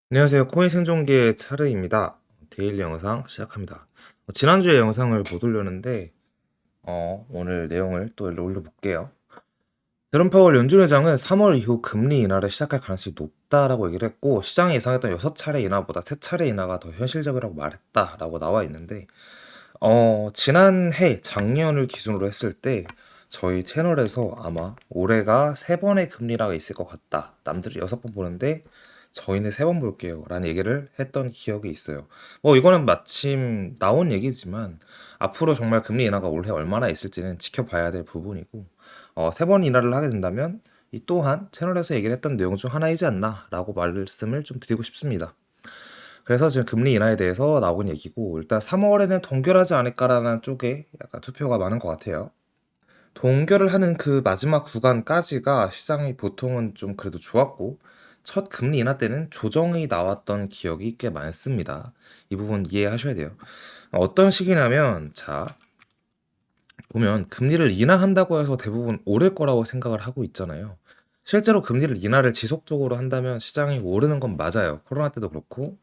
안녕하세요. 코인 생존기의 차르입니다. 데일리 영상 시작합니다. 지난주에 영상을 못 올렸는데 오늘 내용을 또 올려볼게요. 제롬 파월 연준 회장은 3월 이후 금리 인하를 시작할 가능성이 높다라고 얘기를 했고, 시장이 예상했던 6차례 인하보다 3차례 인하가 더 현실적이라고 말했다라고 나와 있는데, 지난해 작년을 기준으로 했을 때 저희 채널에서 아마 올해가 3번의 금리 인하가 있을 것 같다. 남들이 6번 보는데 저희는 3번 볼게요. 라는 얘기를 했던 기억이 있어요. 이거는 마침 나온 얘기지만 앞으로 정말 금리 인하가 올해 얼마나 있을지는 지켜봐야 될 부분이고, 3번 인하를 하게 된다면 이 또한 채널에서 얘기를 했던 내용 중 하나이지 않나 라고 말씀을 좀 드리고 싶습니다. 그래서 지금 금리 인하에 대해서 나온 얘기고, 일단 3월에는 동결하지 않을까라는 쪽에 약간 투표가 많은 것 같아요. 동결을 하는 그 마지막 구간까지가 시장이 보통은 좀 그래도 좋았고, 첫 금리 인하 때는 조정이 나왔던 기억이 꽤 많습니다. 이 부분 이해하셔야 돼요. 어떤 식이냐면, 자, 보면 금리를 인하한다고 해서 대부분 오를 거라고 생각을 하고 있잖아요. 실제로 금리를 인하를 지속적으로 한다면 시장이 오르는 건 맞아요. 코로나 때도 그렇고,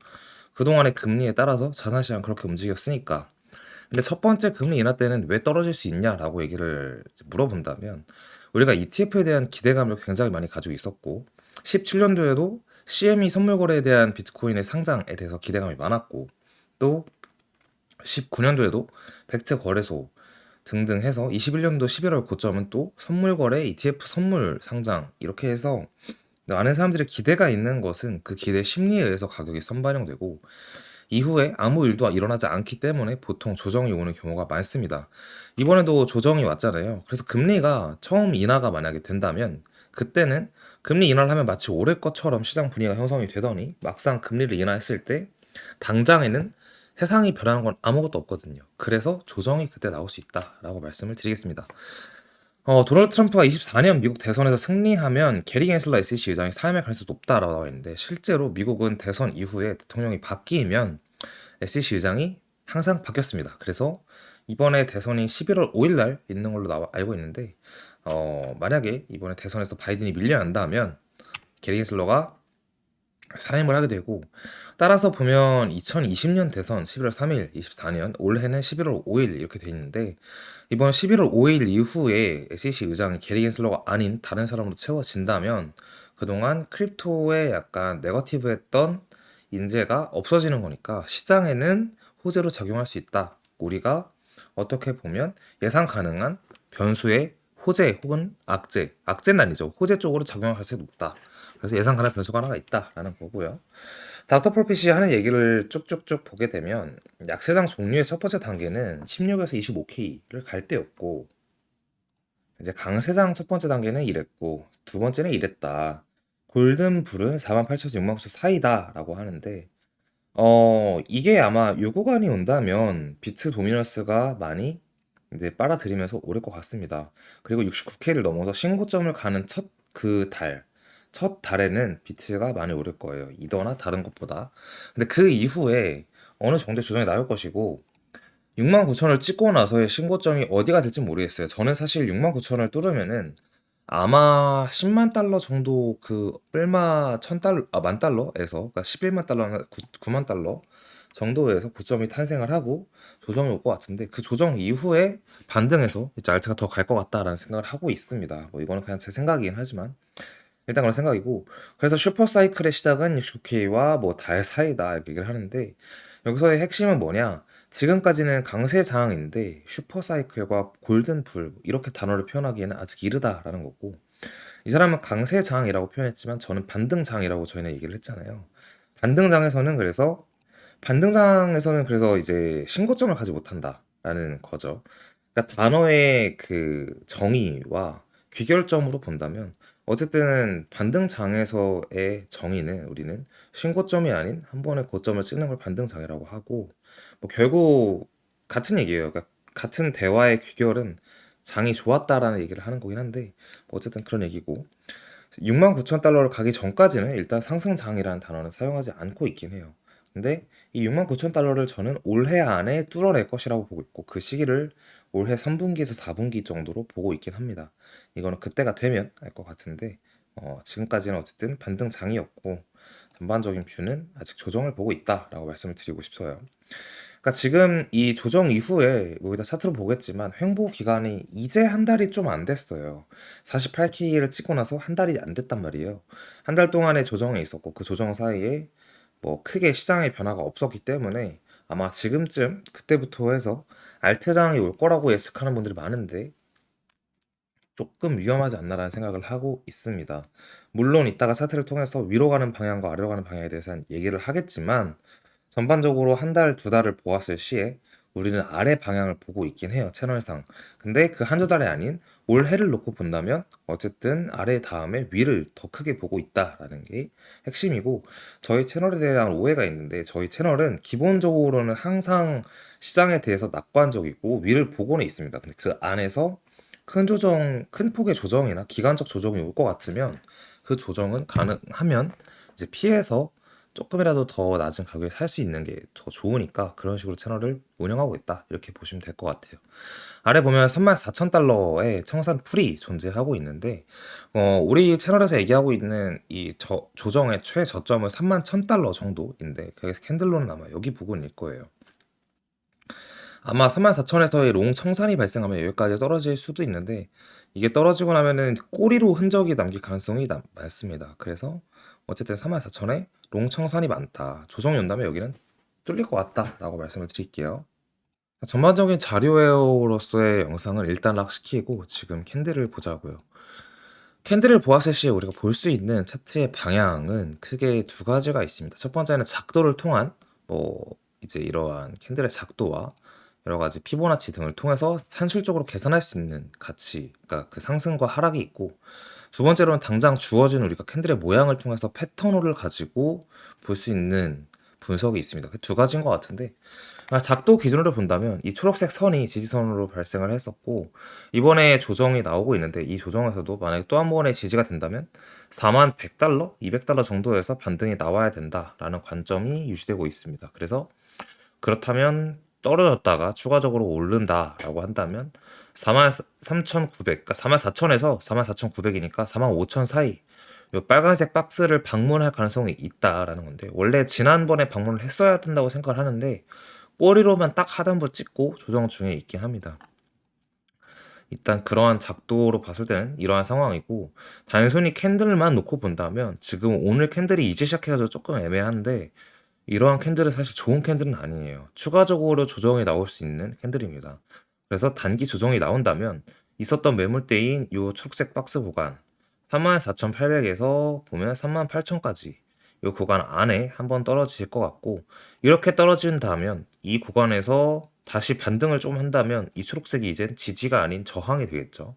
그동안의 금리에 따라서 자산시장 그렇게 움직였으니까. 근데 첫 번째 금리 인하 때는 왜 떨어질 수 있냐라고 얘기를 물어본다면, 우리가 ETF에 대한 기대감을 굉장히 많이 가지고 있었고, 17년도에도 CME 선물 거래에 대한 비트코인의 상장에 대해서 기대감이 많았고, 또 19년도에도 팩트 거래소 등등 해서 21년도 11월 고점은 또 선물 거래, ETF 선물 상장 이렇게 해서 많은 사람들의 기대가 있는 것은 그 기대 심리에 의해서 가격이 선반영되고, 이후에 아무 일도 일어나지 않기 때문에 보통 조정이 오는 경우가 많습니다. 이번에도 조정이 왔잖아요. 그래서 금리가 처음 인하가 만약에 된다면, 그때는 금리 인하를 하면 마치 오를 것처럼 시장 분위기가 형성이 되더니, 막상 금리를 인하했을 때 당장에는 세상이 변하는 건 아무것도 없거든요. 그래서 조정이 그때 나올 수 있다라고 말씀을 드리겠습니다. 도널드 트럼프가 24년 미국 대선에서 승리하면 게리 겐슬러 SEC 의장이 사임할 가능성이 높다라고 나와 있는데, 실제로 미국은 대선 이후에 대통령이 바뀌면 SEC 의장이 항상 바뀌었습니다. 그래서 이번에 대선이 11월 5일 날 있는 걸로 알고 있는데, 만약에 이번에 대선에서 바이든이 밀려난다면 게리 겐슬러가 사임을 하게 되고, 따라서 보면 2020년 대선 11월 3일, 24년, 올해는 11월 5일 이렇게 돼 있는데, 이번 11월 5일 이후에 SEC 의장이 게리 겐슬러가 아닌 다른 사람으로 채워진다면 그동안 크립토에 약간 네거티브했던 인재가 없어지는 거니까 시장에는 호재로 작용할 수 있다. 우리가 어떻게 보면 예상 가능한 변수의 호재 혹은 악재는 아니죠. 호재 쪽으로 작용할 가능성이 높다. 그래서 예상 가능한 변수가 하나가 있다라는 거고요. 닥터 프로핏이 하는 얘기를 쭉쭉쭉 보게 되면, 약세장 종류의 첫 번째 단계는 16에서 25K를 갈 때였고, 이제 강세장 첫 번째 단계는 이랬고, 두 번째는 이랬다. 골든불은 48,000에서 69,000 사이다라고 하는데, 이게 아마 요 구간이 온다면 비트 도미너스가 많이 이제 빨아들이면서 오를 것 같습니다. 그리고 69K를 넘어서 신고점을 가는 첫 달에는 비트가 많이 오를 거예요. 이더나 다른 것보다. 근데 그 이후에 어느 정도 조정이 나올 것이고, 69,000을 찍고 나서의 신고점이 어디가 될지 모르겠어요. 저는 사실 69,000을 뚫으면은 아마 10만 달러 정도, 그 얼마 1000달러, 만 달러에서, 그러니까 11만 달러나 9만 달러 정도에서 고점이 탄생을 하고 조정이 올 것 같은데, 그 조정 이후에 반등해서 이제 알트가 더 갈 것 같다라는 생각을 하고 있습니다. 이거는 그냥 제 생각이긴 하지만 일단 그런 생각이고, 그래서 슈퍼사이클의 시작은 69K와 뭐 달 사이다 이렇게 얘기를 하는데, 여기서의 핵심은 뭐냐, 지금까지는 강세 장인데 슈퍼사이클과 골든불 이렇게 단어를 표현하기에는 아직 이르다라는 거고, 이 사람은 강세장이라고 표현했지만 저는 반등장이라고 저희는 얘기를 했잖아요. 반등장에서는 그래서 반등장에서는 그래서 이제 신고점을 가지 못한다라는 거죠. 그러니까 단어의 그 정의와 귀결점으로 본다면, 어쨌든 반등장에서의 정의는 우리는 신고점이 아닌 한 번의 고점을 찍는 걸 반등장이라고 하고, 결국 같은 얘기예요. 그러니까 같은 대화의 귀결은 장이 좋았다라는 얘기를 하는 거긴 한데, 어쨌든 그런 얘기고, 69,000달러를 가기 전까지는 일단 상승장이라는 단어는 사용하지 않고 있긴 해요. 근데 이 69,000달러를 저는 올해 안에 뚫어낼 것이라고 보고 있고, 그 시기를 올해 3분기에서 4분기 정도로 보고 있긴 합니다. 이거는 그때가 되면 알 것 같은데, 지금까지는 어쨌든 반등장이었고, 전반적인 뷰는 아직 조정을 보고 있다라고 말씀을 드리고 싶어요. 그러니까 지금 이 조정 이후에 여기다 차트로 보겠지만 횡보 기간이 이제 한 달이 좀 안 됐어요. 48K를 찍고 나서 한 달이 안 됐단 말이에요. 한 달 동안의 조정이 있었고 그 조정 사이에 뭐 크게 시장의 변화가 없었기 때문에 아마 지금쯤 그때부터 해서 알트장이 올 거라고 예측하는 분들이 많은데 조금 위험하지 않나라는 생각을 하고 있습니다. 물론 이따가 차트를 통해서 위로 가는 방향과 아래로 가는 방향에 대해서는 얘기를 하겠지만 전반적으로 한 달, 두 달을 보았을 시에 우리는 아래 방향을 보고 있긴 해요, 채널상. 근데 그 한두 달이 아닌 올해를 놓고 본다면 어쨌든 아래 다음에 위를 더 크게 보고 있다라는 게 핵심이고 저희 채널에 대한 오해가 있는데 저희 채널은 기본적으로는 항상 시장에 대해서 낙관적이고 위를 보고는 있습니다. 근데 그 안에서 큰 조정, 큰 폭의 조정이나 기간적 조정이 올 것 같으면 그 조정은 가능하면 이제 피해서 조금이라도 더 낮은 가격에 살 수 있는 게 더 좋으니까 그런 식으로 채널을 운영하고 있다. 이렇게 보시면 될 것 같아요. 아래 보면 34,000달러의 청산 풀이 존재하고 있는데, 우리 채널에서 얘기하고 있는 이 조정의 최저점은 31,000달러 정도인데, 그게 캔들로는 아마 여기 부분일 거예요. 아마 34,000에서의 롱 청산이 발생하면 여기까지 떨어질 수도 있는데 이게 떨어지고 나면은 꼬리로 흔적이 남길 가능성이 많습니다. 그래서 어쨌든 34,000에 롱 청산이 많다. 조정이 온다면 여기는 뚫릴 것 같다라고 말씀을 드릴게요. 전반적인 자료로서의 영상을 일단 락시키고 지금 캔들을 보자고요. 캔들을 보았을 시에 우리가 볼 수 있는 차트의 방향은 크게 두 가지가 있습니다. 첫 번째는 작도를 통한 뭐 이제 이러한 캔들의 작도와 여러 가지 피보나치 등을 통해서 산술적으로 계산할 수 있는 가치, 그러니까 그 상승과 하락이 있고 두 번째로는 당장 주어진 우리가 캔들의 모양을 통해서 패턴을 가지고 볼 수 있는 분석이 있습니다. 그 두 가지인 것 같은데 작도 기준으로 본다면 이 초록색 선이 지지선으로 발생을 했었고 이번에 조정이 나오고 있는데 이 조정에서도 만약에 또 한 번의 지지가 된다면 41,100달러, 200달러 정도에서 반등이 나와야 된다라는 관점이 유지되고 있습니다. 그래서 그렇다면 떨어졌다가 추가적으로 오른다라고 한다면 43,900, 그러니까 44,000에서 44,900이니까 45,000 사이 이 빨간색 박스를 방문할 가능성이 있다라는 건데 원래 지난번에 방문을 했어야 된다고 생각을 하는데 꼬리로만 딱 하단부 찍고 조정 중에 있긴 합니다. 일단 그러한 작도로 봤을 때는 이러한 상황이고 단순히 캔들만 놓고 본다면 지금 오늘 캔들이 이제 시작해가지고 조금 애매한데 이러한 캔들은 사실 좋은 캔들은 아니에요. 추가적으로 조정이 나올 수 있는 캔들입니다. 그래서 단기 조정이 나온다면 있었던 매물대인 이 초록색 박스 구간 34,800에서 보면 38,000까지 이 구간 안에 한번 떨어질 것 같고 이렇게 떨어진다면 이 구간에서 다시 반등을 좀 한다면 이 초록색이 이제 지지가 아닌 저항이 되겠죠.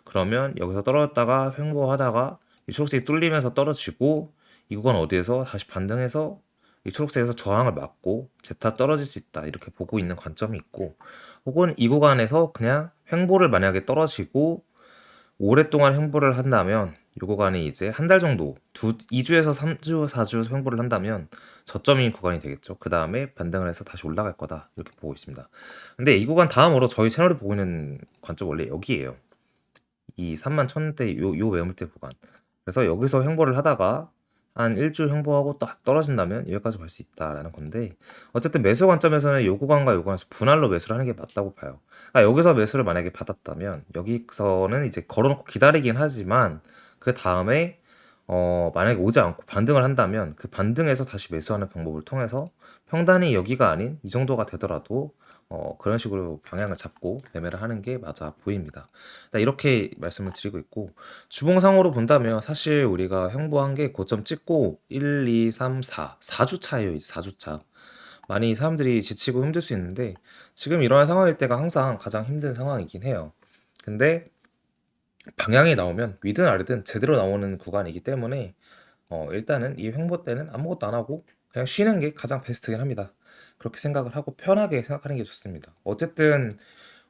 그러면 여기서 떨어졌다가 횡보하다가 이 초록색이 뚫리면서 떨어지고 이 구간 어디에서 다시 반등해서 이 초록색에서 저항을 막고 제타 떨어질 수 있다 이렇게 보고 있는 관점이 있고 혹은 이 구간에서 그냥 횡보를 만약에 떨어지고 오랫동안 횡보를 한다면 이 구간이 이제 한 달 정도 2주에서 3주 4주 횡보를 한다면 저점인 구간이 되겠죠. 그 다음에 반등을 해서 다시 올라갈 거다 이렇게 보고 있습니다. 근데 이 구간 다음으로 저희 채널이 보고 있는 관점 원래 여기에요. 이 31,000대 요 매물대 구간. 그래서 여기서 횡보를 하다가 한 일주 횡보하고 딱 떨어진다면 여기까지 갈 수 있다라는 건데 어쨌든 매수 관점에서는 요 구간과 요 구간에서 분할로 매수를 하는 게 맞다고 봐요. 그러니까 여기서 매수를 만약에 받았다면 여기서는 이제 걸어놓고 기다리긴 하지만 그 다음에 만약에 오지 않고 반등을 한다면 그 반등에서 다시 매수하는 방법을 통해서 평단이 여기가 아닌 이 정도가 되더라도 그런 식으로 방향을 잡고 매매를 하는 게 맞아 보입니다. 이렇게 말씀을 드리고 있고 주봉상으로 본다면 사실 우리가 횡보한 게 고점 찍고 1, 2, 3, 4, 4주 차예요. 4주 차. 많이 사람들이 지치고 힘들 수 있는데 지금 이러한 상황일 때가 항상 가장 힘든 상황이긴 해요. 근데 방향이 나오면 위든 아래든 제대로 나오는 구간이기 때문에 일단은 이 횡보 때는 아무것도 안 하고 그냥 쉬는 게 가장 베스트긴 합니다. 그렇게 생각을 하고 편하게 생각하는 게 좋습니다. 어쨌든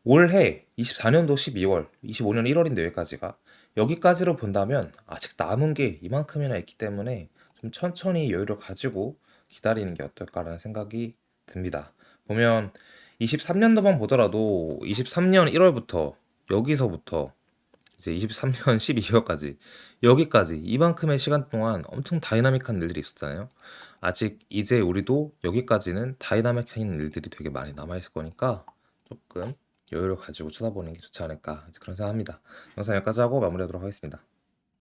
올해 24년도 12월, 25년 1월인데 여기까지로 본다면 아직 남은 게 이만큼이나 있기 때문에 좀 천천히 여유를 가지고 기다리는 게 어떨까라는 생각이 듭니다. 보면 23년도만 보더라도 23년 1월부터 여기서부터 이제 23년 12월까지 여기까지 이만큼의 시간 동안 엄청 다이나믹한 일들이 있었잖아요. 아직 이제 우리도 여기까지는 다이나믹한 일들이 되게 많이 남아 있을 거니까 조금 여유를 가지고 쳐다보는 게 좋지 않을까 그런 생각합니다. 영상 여기까지 하고 마무리하도록 하겠습니다.